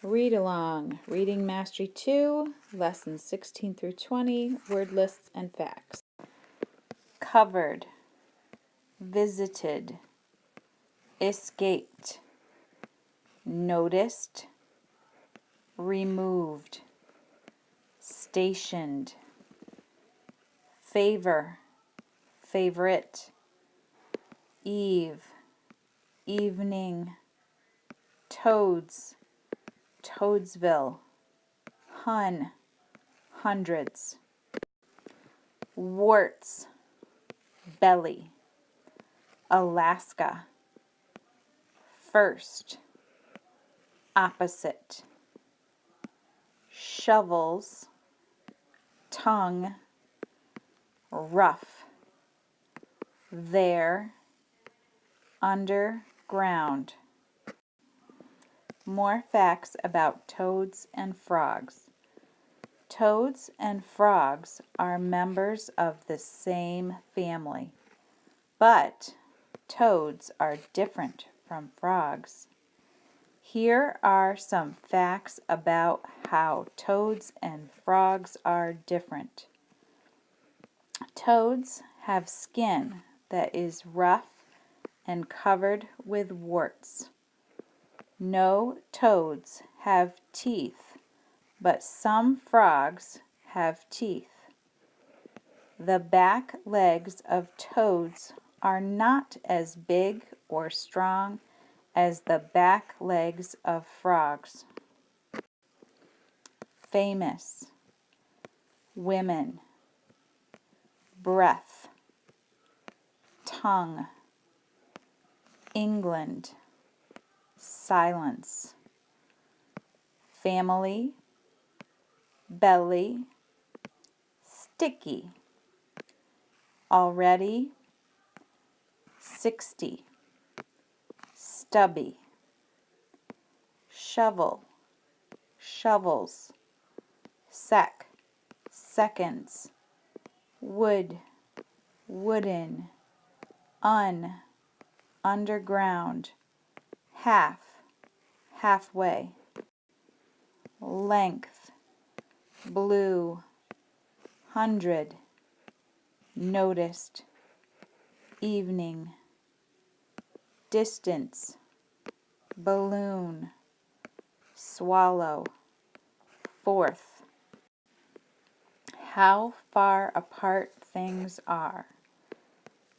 Read along. Reading Mastery 2, Lessons 16 through 20, Word Lists and Facts. Covered, visited, escaped, noticed, removed, stationed, favor, favorite, eve, evening, toads, Toadsville, hun, hundreds, warts, belly, Alaska, first, opposite, shovels, tongue, rough, there, underground. More facts about toads and frogs. Toads and frogs are members of the same family, but toads are different from frogs. Here are some facts about how toads and frogs are different. Toads have skin that is rough and covered with warts. No toads have teeth, but some frogs have teeth. The back legs of toads are not as big or strong as the back legs of frogs. Famous, women, breath, tongue, England, silence, family, belly, sticky, already, 60, stubby, shovel, shovels, sec, seconds, wood, wooden, underground, half, halfway, length, blue, 100, noticed, evening, distance, balloon, swallow, fourth. How far apart things are.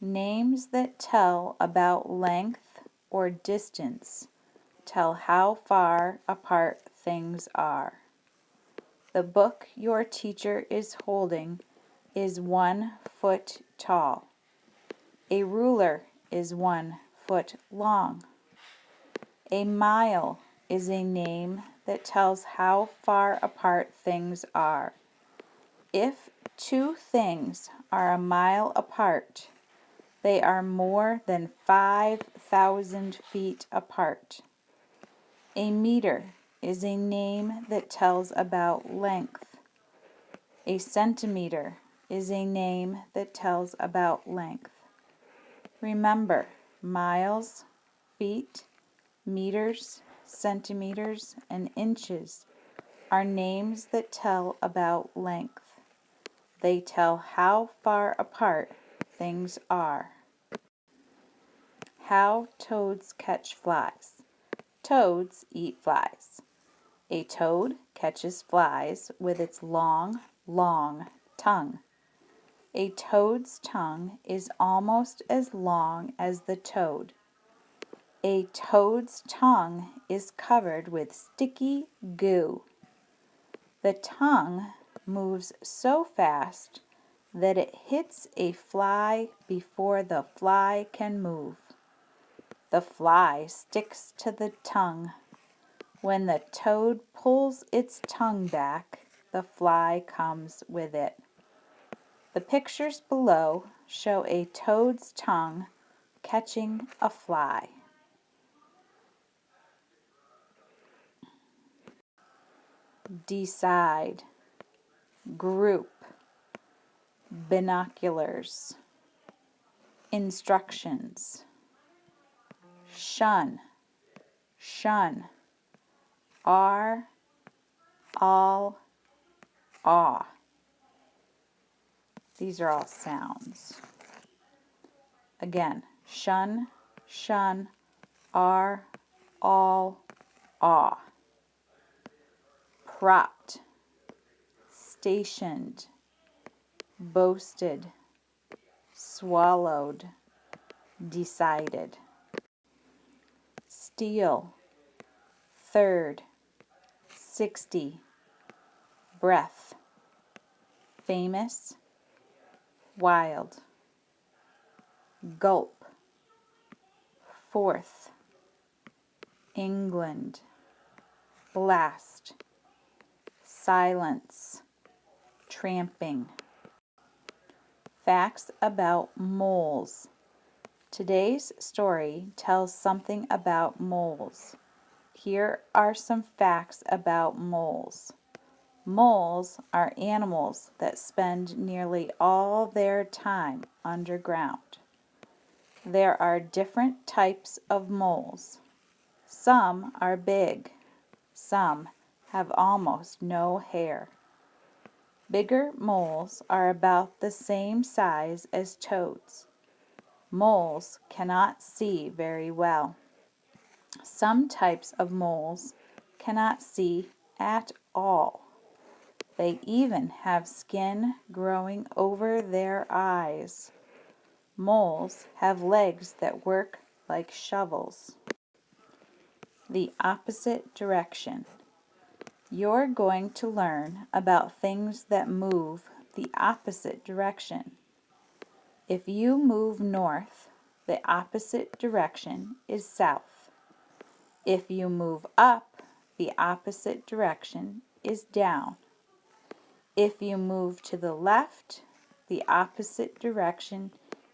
Names that tell about length or distance tell how far apart things are. The book your teacher is holding is 1 foot tall. A ruler is 1 foot long. A mile is a name that tells how far apart things are. If two things are a mile apart, they are more than 5,000 feet apart. A meter is a name that tells about length. A centimeter is a name that tells about length. Remember, miles, feet, meters, centimeters, and inches are names that tell about length. They tell how far apart things are. How toads catch flies. Toads eat flies. A toad catches flies with its long, long tongue. A toad's tongue is almost as long as the toad. A toad's tongue is covered with sticky goo. The tongue moves so fast that it hits a fly before the fly can move. The fly sticks to the tongue. When the toad pulls its tongue back, the fly comes with it. The pictures below show a toad's tongue catching a fly. Decide, group, binoculars, instructions, shun, are, all, awe. These are all sounds. Again, shun, shun, are, all, awe. Propped, stationed, boasted, swallowed, decided. Steal, third, 60, breath, famous, wild. Gulp, fourth, England, blast, silence, tramping. Facts about moles. Today's story tells something about moles. Here are some facts about moles. Moles are animals that spend nearly all their time underground. There are different types of moles. Some are big. Some have almost no hair. Bigger moles are about the same size as toads. Moles cannot see very well. Some types of moles cannot see at all. They even have skin growing over their eyes. Moles have legs that work like shovels. The opposite direction. You're going to learn about things that move the opposite direction. If you move north, the opposite direction is south. If you move up, the opposite direction is down. If you move to the left, the opposite direction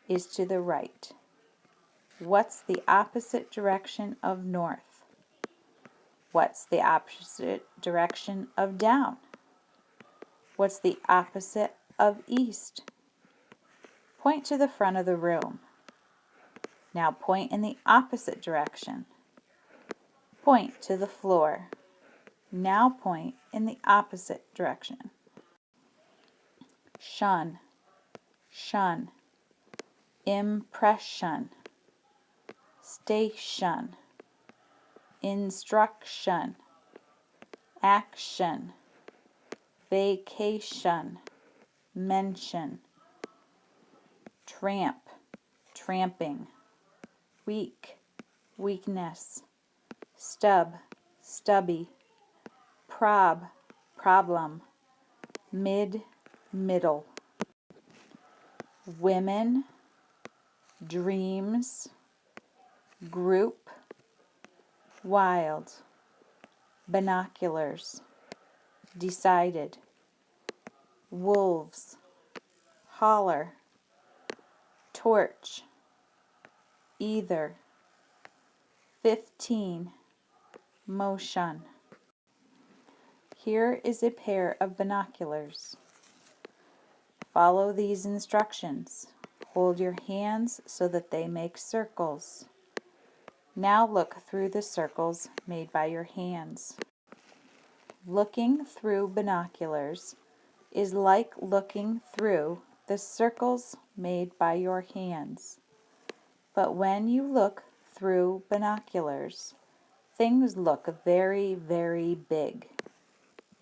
is to the right. What's the opposite direction of north? What's the opposite direction of down? What's the opposite of east? Point to the front of the room. Now point in the opposite direction. Point to the floor. Now point in the opposite direction. Shun, shun. Impression, station, instruction, action, vacation, mention. Tramp, tramping. Weak, weakness. Stub, stubby. Prob, problem. Mid, middle. Women, dreams, group, wild. Binoculars, decided. Wolves, holler. Torch, either. 15, motion. Here is a pair of binoculars. Follow these instructions. Hold your hands so that they make circles. Now look through the circles made by your hands. Looking through binoculars is like looking through the circles made by your hands. But when you look through binoculars, things look very, very big.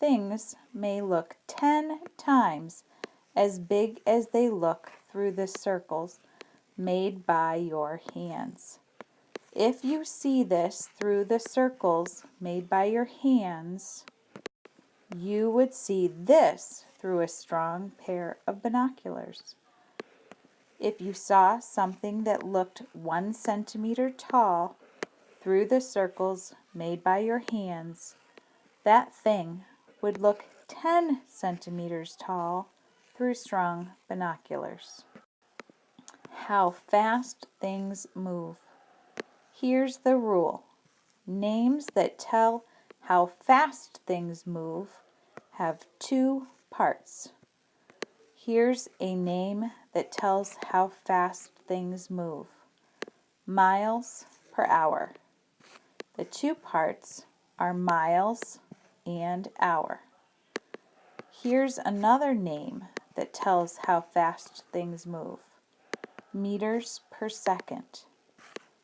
Things may look 10 times as big as they look through the circles made by your hands. If you see this through the circles made by your hands, you would see this through a strong pair of binoculars. If you saw something that looked 1 centimeter tall through the circles made by your hands, that thing would look 10 centimeters tall through strong binoculars. How fast things move. Here's the rule. Names that tell how fast things move have 2 parts. Here's a name that tells how fast things move. Miles per hour. The 2 parts are miles and hour. Here's another name that tells how fast things move. Meters per second.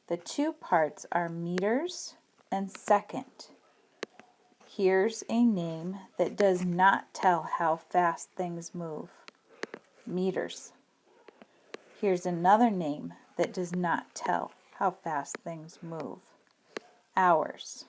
The two parts are meters and second. Here's a name that does not tell how fast things move. Meters. Here's another name that does not tell how fast things move. Hours.